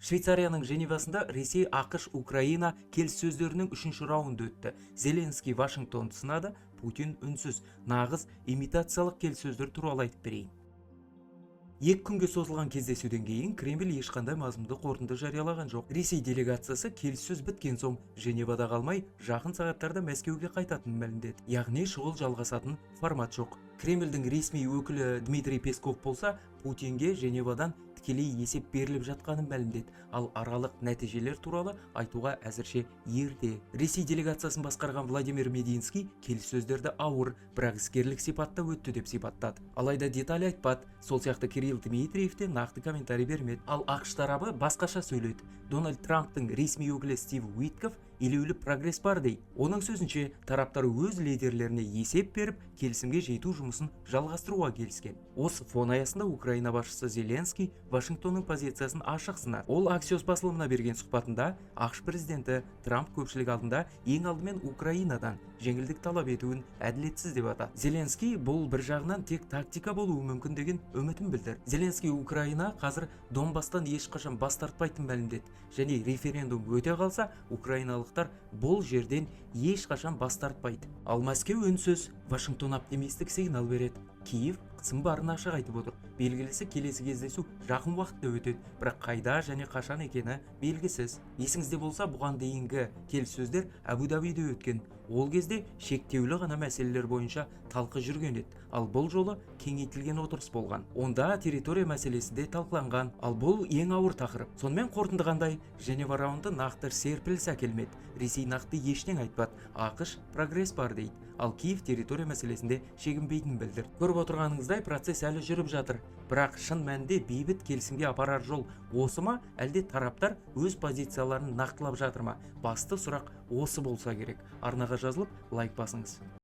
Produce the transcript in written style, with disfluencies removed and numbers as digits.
Швейцарияның Женевасында Ресей, АКШ, Украина келіссөздерінің 3-ші раунды өтті. Зеленский Вашингтонды сынады, Путин үнсіз, нағыз имитациялық келіссөздер туралы айтып берейін. 2 күнге созылған кездесуден кейін Кремль ешқандай мазмұнды қорытынды жариялаған жоқ. Ресей делегациясы келіссөз біткен соң Женевада қалмай, жақын сағаттарда Мәскеуге қайтатынын мәлімдеді. Яғни шұғыл жалғасатын формат жоқ. Кремльдің ресми өкілі Дмитрий Песков болса, Путинге Женевадан тікелей есеп беріліп жатқанын мәлімдеді, ал аралық нәтижелер туралы айтуға әзірше ерте. Ресей делегациясын басқарған Владимир Мединский келіссөздерді ауыр, бірақ іскерлік сипатта өтті деп сипаттады. Алайда деталь айтпады. Сол сияқты Кирилл Дмитриев те нақты комментарий бермеді. Ал АКШ тарабы басқаша сөйледі. Дональд Трамптың ресми өкілі Стив Уитков елеулі прогресс бар дейді. Оның сөзінше, тараптар өз лидерлеріне есеп беріп, келісімге жету жұмысын жалғастыруға келіскен. Осы фон аясында Украина басшысы Зеленский Вашингтонның позициясын ашық сынады. Ол Axios басылымына берген сұхбатында АКШ президенті Трамп көпшілік алдында ең алдымен Украинадан жеңілдік талап етуін әділетсіз деп атады. Зеленский бұл бір жағынан тек тактика болуы мүмкін деген үмітін білдірді. Зеленский Украина қазір Донбастан ешқашан бас тартпайтынын мәлімдеді, және референдум өте қалса, украиналықтар бұл жерден ешқашан бас тартпайды. Ал Мәскеу үнсіз, Вашингтон оптимистік сигнал береді. Киев қысым барын ашық айтып отыр. Белгілісі келесі кездесу жақын уақытта өтеді, бірақ қайда және қашан екені белгісіз. Есіңізде болса, бұған дейінгі келіссөздер Абу-Дабиде өткен. Ол кезде шектеулі ғана мәселелер бойынша талқы жүрген еді, ал бұл жолы кеңейтілген отырыс болған. Онда территория мәселесі де талқыланған, ал бұл ең ауыр тақырып. Сонымен қорытындығандай, Женева раунды нақты серпіліс әкелмеді. Ресей нақты ештеңе айтпады, АКШ прогресс бар дейді, ал Киев территория мәселесінде шегінбейтінін білдірді. Көріп отырғаныңыздай процесс әлі жүріп жатыр, бірақ шын мәнінде бейбіт келісімге апарар жол осы ма, әлде тараптар өз позицияларын нақтылап жатыр ма? Басты сұрақ осы болса керек. Арнаға жазылып лайк басыңыз.